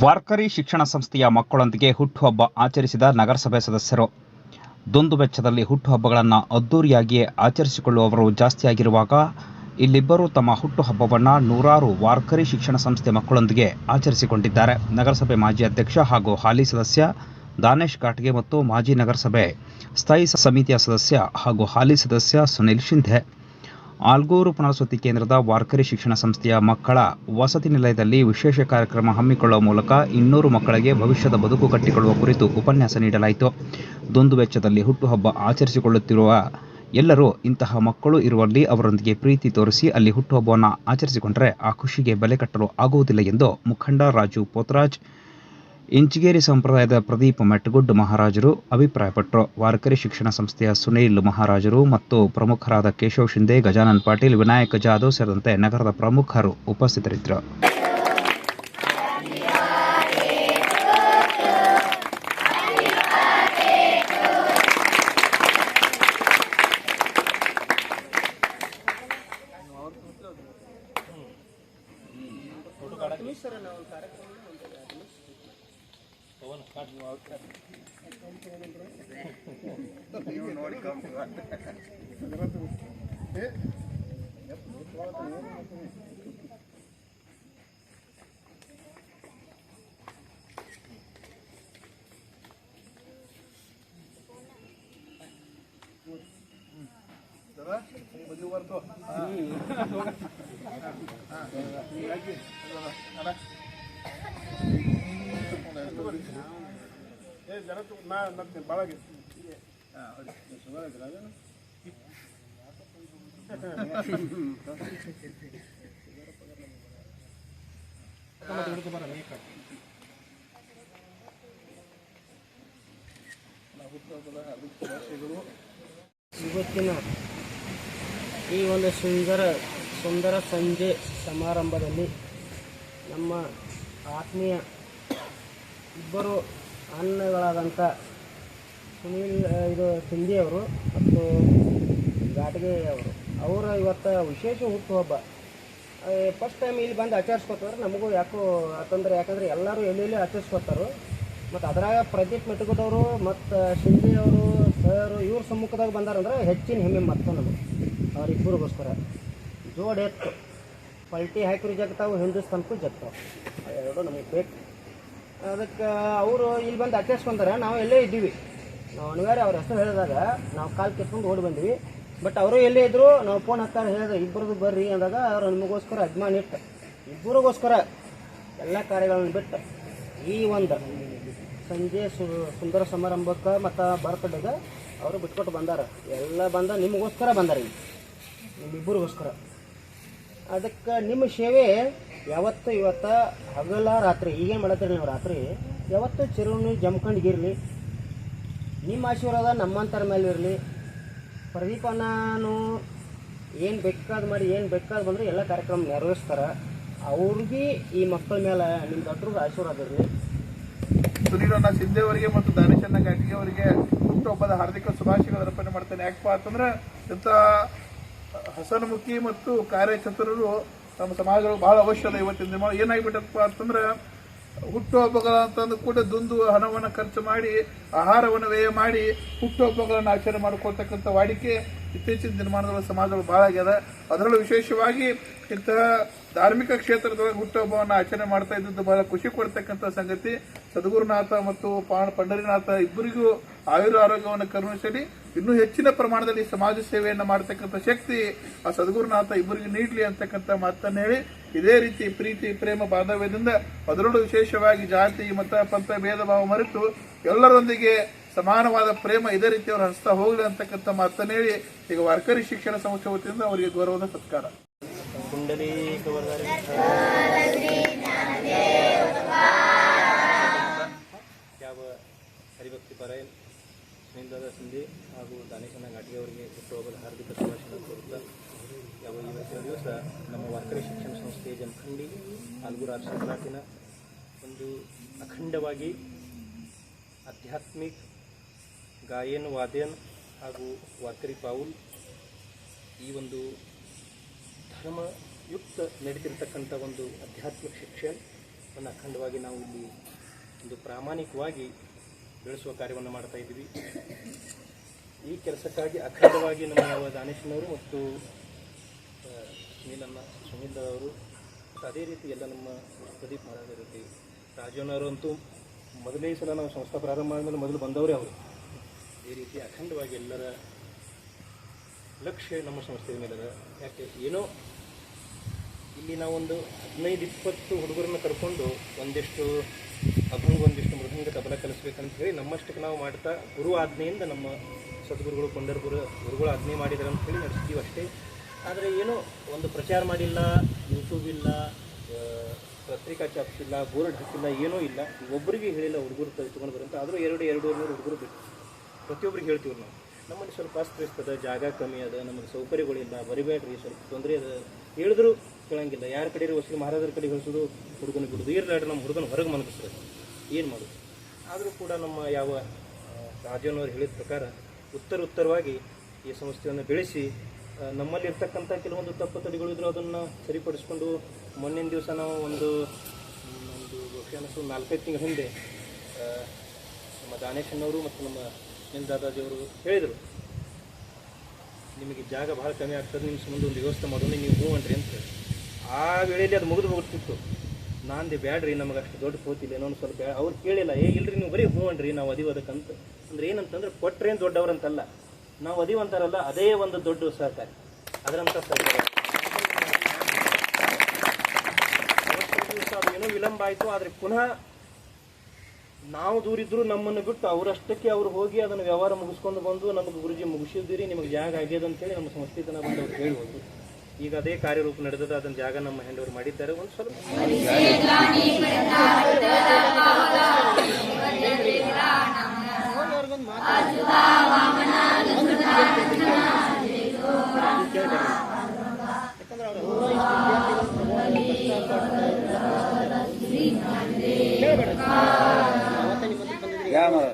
ವಾರ್ಕರಿ ಶಿಕ್ಷಣ ಸಂಸ್ಥೆಯ ಮಕ್ಕಳೊಂದಿಗೆ ಹುಟ್ಟುಹಬ್ಬ ಆಚರಿಸಿದ ನಗರಸಭೆ ಸದಸ್ಯರು. ದುಂದು ವೆಚ್ಚದಲ್ಲಿ ಹುಟ್ಟುಹಬ್ಬಗಳನ್ನು ಅದ್ದೂರಿಯಾಗಿ ಆಚರಿಸಿಕೊಳ್ಳುವವರು ಜಾಸ್ತಿಯಾಗಿರುವಾಗ ಇಲ್ಲಿಬ್ಬರು ತಮ್ಮ ಹುಟ್ಟುಹಬ್ಬವನ್ನು ನೂರಾರು ವಾರ್ಕರಿ ಶಿಕ್ಷಣ ಸಂಸ್ಥೆ ಮಕ್ಕಳೊಂದಿಗೆ ಆಚರಿಸಿಕೊಂಡಿದ್ದಾರೆ. ನಗರಸಭೆ ಮಾಜಿ ಅಧ್ಯಕ್ಷ ಹಾಗೂ ಹಾಲಿ ಸದಸ್ಯ ದಾನೇಶ್ ಕಾಟ್ಗೆ ಮತ್ತು ಮಾಜಿ ನಗರಸಭೆ ಸ್ಥಾಯಿ ಸಮಿತಿಯ ಸದಸ್ಯ ಹಾಗೂ ಹಾಲಿ ಸದಸ್ಯ ಸುನಿಲ್ ಶಿಂಧೆ ಆಲ್ಗೂರು ಪುನರ್ವಸತಿ ಕೇಂದ್ರದ ವಾರ್ಕರಿ ಶಿಕ್ಷಣ ಸಂಸ್ಥೆಯ ಮಕ್ಕಳ ವಸತಿ ನಿಲಯದಲ್ಲಿ ವಿಶೇಷ ಕಾರ್ಯಕ್ರಮ ಹಮ್ಮಿಕೊಳ್ಳುವ ಮೂಲಕ 200 ಮಕ್ಕಳಿಗೆ ಭವಿಷ್ಯದ ಬದುಕು ಕಟ್ಟಿಕೊಳ್ಳುವ ಕುರಿತು ಉಪನ್ಯಾಸ ನೀಡಲಾಯಿತು. ದುಂದು ವೆಚ್ಚದಲ್ಲಿ ಹುಟ್ಟುಹಬ್ಬ ಆಚರಿಸಿಕೊಳ್ಳುತ್ತಿರುವ ಎಲ್ಲರೂ ಇಂತಹ ಮಕ್ಕಳು ಇರುವಲ್ಲಿ ಅವರೊಂದಿಗೆ ಪ್ರೀತಿ ತೋರಿಸಿ ಅಲ್ಲಿ ಹುಟ್ಟುಹಬ್ಬವನ್ನು ಆಚರಿಸಿಕೊಂಡರೆ ಆ ಖುಷಿಗೆ ಬೆಲೆ ಕಟ್ಟಲು ಆಗುವುದಿಲ್ಲ ಎಂದು ಮುಖಂಡ ರಾಜು ಪೋತರಾಜ್, ಇಂಚಿಗೇರಿ ಸಂಪ್ರದಾಯದ ಪ್ರದೀಪ್ ಮೆಟ್ಟಗುಡ್ ಮಹಾರಾಜರು ಅಭಿಪ್ರಾಯಪಟ್ಟರು. ವಾರ್ಕರಿ ಶಿಕ್ಷಣ ಸಂಸ್ಥೆಯ ಸುನೀಲ್ ಮಹಾರಾಜರು ಮತ್ತು ಪ್ರಮುಖರಾದ ಕೇಶವ್ ಶಿಂದೆ, ಗಜಾನನ್ ಪಾಟೀಲ್, ವಿನಾಯಕ ಜಾಧವ್ ಸೇರಿದಂತೆ ನಗರದ ಪ್ರಮುಖರು ಉಪಸ್ಥಿತರಿದ್ದರು. ಇವತ್ತಿನ ಈ ಒಂದು ಸುಂದರ ಸಂಜೆ ಸಮಾರಂಭದಲ್ಲಿ ನಮ್ಮ ಆತ್ಮೀಯ ಇಬ್ಬರು ಅಣ್ಣಗಳಾದಂಥ ಸುನೀಲ್ ಶಿಂದೆ ಅವರು ಮತ್ತು ಘಾಟ್ಗೆ ಅವರು ಇವತ್ತು ವಿಶೇಷ ಹುಟ್ಟುಹಬ್ಬ ಫಸ್ಟ್ ಟೈಮ್ ಇಲ್ಲಿ ಬಂದು ಆಚರಿಸ್ಕೊತಾರೆ. ನಮಗೂ ಯಾಕಂದ್ರೆ ಎಲ್ಲರೂ ಎಲ್ಲೆಲ್ಲಿ ಆಚರಿಸ್ಕೊತಾರೆ. ಮತ್ತು ಅದ್ರಾಗ ಪ್ರದೀಪ್ ಮೆಟ್ಟಗುಡ್ ಅವರು ಮತ್ತು ಶಿಂದೆ ಅವರು ಸರ್ ಇವ್ರ ಸಮ್ಮುಖದಾಗ ಬಂದಾರಂದ್ರೆ ಹೆಚ್ಚಿನ ಹೆಮ್ಮೆ ಮತ್ತು ನಮಗೆ ಅವರಿಬ್ಬರಿಗೋಸ್ಕರ ಜೋಡಿ ಎತ್ತು ಪಲ್ಟಿ ಹಾಕಿರು ಜಗ್ತಾವು, ಹಿಂದೂಸ್ತಾನಕ್ಕೂ ಜಗ್ತಾವೆ, ಎರಡು ನಮಗೆ ಬೇಕು. ಅದಕ್ಕೆ ಅವರು ಇಲ್ಲಿ ಬಂದು ಆಚರಿಸ್ಕೊಂತಾರೆ. ನಾವು ಎಲ್ಲೇ ಇದ್ದೀವಿ, ನಾವು ಅನಿವಾರ್ಯ ಅವ್ರ ಹೆಸರು ಹೇಳಿದಾಗ ನಾವು ಕಾಲು ಕೆತ್ಕೊಂಡು ಓಡಿ ಬಂದ್ವಿ. ಬಟ್ ಅವರು ಎಲ್ಲೇ ಇದ್ದರು ನಾವು ಫೋನ್ ಹತ್ತಾರ ಹೇಳಿದ್ರೆ ಇಬ್ಬರದು ಬರ್ರಿ ಅಂದಾಗ ಅವ್ರು ನಮಗೋಸ್ಕರ ಅಭಿಮಾನ ಇಟ್ಟು ಇಬ್ಬರಿಗೋಸ್ಕರ ಎಲ್ಲ ಕಾರ್ಯಗಳನ್ನು ಬಿಟ್ಟು ಈ ಒಂದು ಸಂಜೆ ಸುಂದರ ಸಮಾರಂಭಕ್ಕೆ ಮತ್ತು ಬರ್ತ್ಡೇಗೆ ಅವರು ಬಿಟ್ಕೊಟ್ಟು ಬಂದಾರ. ಎಲ್ಲ ನಿಮಗೋಸ್ಕರ ಬಂದಾರ, ನಿಮ್ಮಿಬ್ಬರಿಗೋಸ್ಕರ. ಅದಕ್ಕೆ ನಿಮ್ಮ ಸೇವೆ ಯಾವತ್ತು ಇವತ್ತು ಹಗಲ ರಾತ್ರಿ ಈಗೇನು ಮಾಡತ್ತೀರಿ ನೀವು ರಾತ್ರಿ ಯಾವತ್ತು ಚಿರುಣಿ ಜಮ್ಕೊಂಡಿಗಿರಲಿ. ನಿಮ್ಮ ಆಶೀರ್ವಾದ ನಮ್ಮಂತರ ಮೇಲೆ ಇರಲಿ. ಪ್ರದೀಪ ನಾನು ಏನು ಬೇಕಾದ್ ಮಾಡಿ ಏನು ಬೇಕಾದ್ ಬಂದರೆ ಎಲ್ಲ ಕಾರ್ಯಕ್ರಮ ನೆರವೇರಿಸ್ತಾರೆ. ಅವ್ರಿಗೆ ಈ ಮಕ್ಕಳ ಮೇಲೆ ನಿಮ್ಮ ದೊಡ್ಡರಿಗೆ ಆಶೀರ್ವಾದ ಇರಲಿ. ಸುನೀಲಣ್ಣ ಶಿಂದೆ ಅವರಿಗೆ ಮತ್ತು ದಾನೇಶಣ್ಣ ಘಾಟಿಗೆ ಅವರಿಗೆ ಹುಟ್ಟುಹಬ್ಬದ ಹಾರ್ದಿಕ ಶುಭಾಶಯಗಳನ್ನು ಅರ್ಪಣೆ ಮಾಡ್ತೇನೆ. ಯಾಕಪ್ಪ ಅಂತಂದ್ರೆ ಇಂಥ ಹಸನ್ಮುಖಿ ಮತ್ತು ಕಾರ್ಯಚತುರರು ನಮ್ಮ ಸಮಾಜಗಳು ಬಹಳ ಅವಶ್ಯದ. ಇವತ್ತಿನ ಏನಾಗಿಬಿಟ್ಟಪ್ಪ ಅಂತಂದ್ರೆ ಹುಟ್ಟುಹಬ್ಬಗಳಂತಂದು ಕೂಡ ದುಂದು ಹಣವನ್ನು ಖರ್ಚು ಮಾಡಿ ಆಹಾರವನ್ನು ವ್ಯಯ ಮಾಡಿ ಹುಟ್ಟುಹಬ್ಬಗಳನ್ನು ಆಚರಣೆ ಮಾಡಿಕೊಳ್ತಕ್ಕಂಥ ವಾಡಿಕೆ ಇತ್ತೀಚಿನ ದಿನಮಾನಗಳ ಸಮಾಜಗಳು ಬಹಳ ಆಗ್ಯದ. ಅದರಲ್ಲೂ ವಿಶೇಷವಾಗಿ ಇಂತಹ ಧಾರ್ಮಿಕ ಕ್ಷೇತ್ರದೊಳಗೆ ಹುಟ್ಟುಹಬ್ಬವನ್ನು ಆಚರಣೆ ಮಾಡ್ತಾ ಇದ್ದದ್ದು ಬಹಳ ಖುಷಿ ಕೊಡ್ತಕ್ಕಂಥ ಸಂಗತಿ. ಸದ್ಗುರುನಾಥ ಮತ್ತು ಪಂಡರಿನಾಥ ಇಬ್ಬರಿಗೂ ಆರೋಗ್ಯವನ್ನು ಕರುಣಿಸಲಿ. ಇನ್ನೂ ಹೆಚ್ಚಿನ ಪ್ರಮಾಣದಲ್ಲಿ ಸಮಾಜ ಸೇವೆಯನ್ನು ಮಾಡತಕ್ಕಂಥ ಶಕ್ತಿ ಆ ಸದ್ಗುರುನಾಥ ಇಬ್ಬರಿಗೆ ನೀಡಲಿ ಅಂತಕ್ಕಂಥ ಮಾತನ್ನು ಹೇಳಿ, ಇದೇ ರೀತಿ ಪ್ರೀತಿ ಪ್ರೇಮ ಬಾಂಧವ್ಯದಿಂದ ಅದರಲ್ಲೂ ವಿಶೇಷವಾಗಿ ಜಾತಿ ಮತ ಪಂಥ ಭೇದ ಭಾವ ಮರೆತು ಎಲ್ಲರೊಂದಿಗೆ ಸಮಾನವಾದ ಪ್ರೇಮ ಇದೇ ರೀತಿ ಅವರು ಹರಿಸ್ತಾ ಹೋಗಲಿ ಅಂತಕ್ಕಂಥ ಮಾತನ್ನು ಹೇಳಿ ಈಗ ವಾರ್ಕರಿ ಶಿಕ್ಷಣ ಸಂಸ್ಥೆ ವತಿಯಿಂದ ಅವರಿಗೆ ಗೌರವದ ಸತ್ಕಾರ. ಹರಿಭಕ್ತಿಪರಾಯಣ ಸುನೀಲ್ ಶಿಂದೆ ಹಾಗೂ ದಾನೇಶಣ್ಣ ಘಾಟಿಗೆ ಅವರಿಗೆ ಹುಟ್ಟುಹಬ್ಬದ ಹಾರ್ದಿಕ ಶುಭಾಶಯ ಕೋರುತ್ತಾ ಇವತ್ತಿನ ದಿವಸ ನಮ್ಮ ವಾರ್ಕರಿ ಶಿಕ್ಷಣ ಸಂಸ್ಥೆ ಜಮಖಂಡಿ ಆಲ್ಗೂರು ಆರ್ಸಿ ತಾಲೂಕಿನ ಒಂದು ಅಖಂಡವಾಗಿ ಆಧ್ಯಾತ್ಮಿಕ ಗಾಯನ ವಾದ್ಯನ ಹಾಗೂ ವಾರ್ಕರಿ ಪಾವುಲ್ ಈ ಒಂದು ಧರ್ಮಯುಕ್ತ ನಡೀತಿರ್ತಕ್ಕಂಥ ಒಂದು ಆಧ್ಯಾತ್ಮಿಕ ಶಿಕ್ಷಣ ಅನ್ನು ಅಖಂಡವಾಗಿ ನಾವು ಇಲ್ಲಿ ಒಂದು ಪ್ರಾಮಾಣಿಕವಾಗಿ ಬೆಳೆಸುವ ಕಾರ್ಯವನ್ನು ಮಾಡ್ತಾ ಇದ್ದೀವಿ. ಈ ಕೆಲಸಕ್ಕಾಗಿ ಅಖಂಡವಾಗಿ ನಮ್ಮ ಯಾವ ದಾನೇಶನವರು ಮತ್ತು ಸುನಿಲ್ ಅವರು ಅದೇ ರೀತಿ ಎಲ್ಲ ನಮ್ಮ ಪ್ರದೀಪ್ ಮಹಾರಾಜ ರೀತಿ ರಾಜಣ್ಣವರು ಅಂತೂ ಮೊದಲೇ ಸಲ ನಾವು ಸಂಸ್ಥೆ ಪ್ರಾರಂಭ ಮಾಡಿದ್ಮೇಲೆ ಮೊದಲು ಬಂದವರೇ ಅವರು. ಈ ರೀತಿ ಅಖಂಡವಾಗಿ ಎಲ್ಲರ ಲಕ್ಷ್ಯ ನಮ್ಮ ಸಂಸ್ಥೆಯ ಮೇಲದ. ಯಾಕೆ ಏನೋ ಇಲ್ಲಿ ನಾವೊಂದು 15-20 ಹುಡುಗರನ್ನ ಕರ್ಕೊಂಡು ಒಂದಿಷ್ಟು ಅಭಂಗ ಒಂದಿಷ್ಟು ಮೃದಂಗ ತಬಲ ಕಲಿಸ್ಬೇಕಂತ ಹೇಳಿ ನಮ್ಮಷ್ಟಕ್ಕೆ ನಾವು ಮಾಡ್ತಾ ಗುರು ಆಜ್ಞೆಯಿಂದ ನಮ್ಮ ಸದ್ಗುರುಗಳು ಪಂಡರ್ಪುರ ಗುರುಗಳು ಆಜ್ಞೆ ಮಾಡಿದ್ದಾರೆ ಅಂತ ಹೇಳಿ ನಡೆಸ್ತೀವಿ ಅಷ್ಟೇ. ಆದರೆ ಏನೋ ಒಂದು ಪ್ರಚಾರ ಮಾಡಿಲ್ಲ, ಯೂಟ್ಯೂಬ್ ಇಲ್ಲ, ಪತ್ರಿಕಾ ಚಾಪ್ಸ್ ಇಲ್ಲ, ಬೋರ್ಡ್ ಹಾಕಿಲ್ಲ, ಏನೂ ಇಲ್ಲ. ಒಬ್ಬರಿಗೆ ಹೇಳಿಲ್ಲ ಹುಡುಗರು ತೊಗೊಂಡು ಬರಂತ. ಆದರೂ 200-250 ಹುಡುಗರು ಬೇಕು. ಪ್ರತಿಯೊಬ್ಬರಿಗೆ ಹೇಳ್ತೀವಿ ನಾವು. ನಮ್ಮಲ್ಲಿ ಸ್ವಲ್ಪ ಅಸ್ತವ್ಯಸ್ತದ, ಜಾಗ ಕಮ್ಮಿ ಅದ, ನಮಗೆ ಸೌಕರ್ಯಗಳಿಲ್ಲ, ಬರಿಬೇಡ್ರಿ, ಸ್ವಲ್ಪ ತೊಂದರೆ ಅದ, ಹೇಳಿದ್ರು ಕೇಳಂಗಿಲ್ಲ. ಯಾರ ಕಡೆ ವಸೂಲಿ ಮಹಾರಾಜರ ಕಡೆ ಹೇಳಿಸೋದು, ಹುಡುಗನ ಬಿಡೋದು, ಇರಲಾಡ್ರಿ ನಮ್ಮ ಹುಡುಗನ ಹೊರಗೆ ಮನಗಿಸ್ತಾರೆ, ಏನು ಮಾಡೋದು. ಆದರೂ ಕೂಡ ನಮ್ಮ ಯಾವ ರಾಜನವರು ಹೇಳಿದ ಪ್ರಕಾರ ಉತ್ತರವಾಗಿ ಈ ಸಂಸ್ಥೆಯನ್ನು ಬೆಳೆಸಿ ನಮ್ಮಲ್ಲಿ ಇರ್ತಕ್ಕಂಥ ಕೆಲವೊಂದು ತಪ್ಪುತಡಿಗಳು ಇದ್ದರೂ ಅದನ್ನು ಸರಿಪಡಿಸ್ಕೊಂಡು ಮೊನ್ನಿನ ದಿವಸ ನಾವು ಒಂದು 4-5 ತಿಂಗಳ ಹಿಂದೆ ನಮ್ಮ ದಾನೇಶನವರು ಮತ್ತು ನಮ್ಮ ಸುನಿಲ್ ದಾದಾಜಿಯವರು ಹೇಳಿದರು, ನಿಮಗೆ ಜಾಗ ಭಾಳ ಕಮ್ಮಿ ಆಗ್ತದೆ, ನಿಮ್ಮ ಸಂಬಂಧ ಒಂದು ವ್ಯವಸ್ಥೆ ಮಾಡೋಣ, ನೀವು ಹ್ಞೂ ಅನ್ರಿ ಅಂತ. ಆ ವೇಳೆಯಲ್ಲಿ ಅದು ಮುಗಿದು ಹೋಗ್ತಿತ್ತು. ನಾಂದೆ ಬ್ಯಾಡ್ರಿ, ನಮಗೆ ಅಷ್ಟು ದೊಡ್ಡ ಹೋತಿಲ್ಲ, ಇನ್ನೊಂದು ಸ್ವಲ್ಪ ಅವ್ರು ಕೇಳಿಲ್ಲ, ಇಲ್ರಿ ನೀವು ಬರೀ ಹ್ಞೂ ಅನ್ರಿ, ನಾವು ಅದಕ್ಕಂತ. ಅಂದ್ರೆ ಏನಂತಂದ್ರೆ ಕೊಟ್ರೇನು ದೊಡ್ಡವ್ರಂತಲ್ಲ, ನಾವು ಅಂತಾರಲ್ಲ, ಅದೇ ಒಂದು ದೊಡ್ಡ ಸಹಕಾರಿ, ಅದರಂಥ ಸಹಕಾರ. ದಿವಸ ಅದು ಏನೋ ವಿಳಂಬ ಆಯಿತು, ಆದರೆ ಪುನಃ ನಾವು ದೂರಿದ್ರು ನಮ್ಮನ್ನು ಬಿಟ್ಟು ಅವರಷ್ಟಕ್ಕೆ ಅವ್ರು ಹೋಗಿ ಅದನ್ನು ವ್ಯವಹಾರ ಮುಗಿಸ್ಕೊಂಡು ಬಂದು ನಮಗೆ ಗುರುಜಿ ಮುಗಿಸಿದ್ದೀರಿ, ನಿಮಗೆ ಜಾಗ ಆಗ್ಯದ ಅಂತೇಳಿ ನಮ್ಮ ಸಂಸ್ಥೆ ತನಕ ಬಂದು ಅವ್ರು ಹೇಳಿ ಹೋದ್ರು. ಈಗ ಅದೇ ಕಾರ್ಯರೂಪ ನಡೆದದ, ಅದನ್ನ ಜಾಗ ನಮ್ಮ ಹ್ಯಾಂಡ್ ಓವರ್ ಮಾಡಿದ್ದಾರೆ. ಒಂದು ಸ್ವಲ್ಪ ಯಾಕಂದ್ರೆ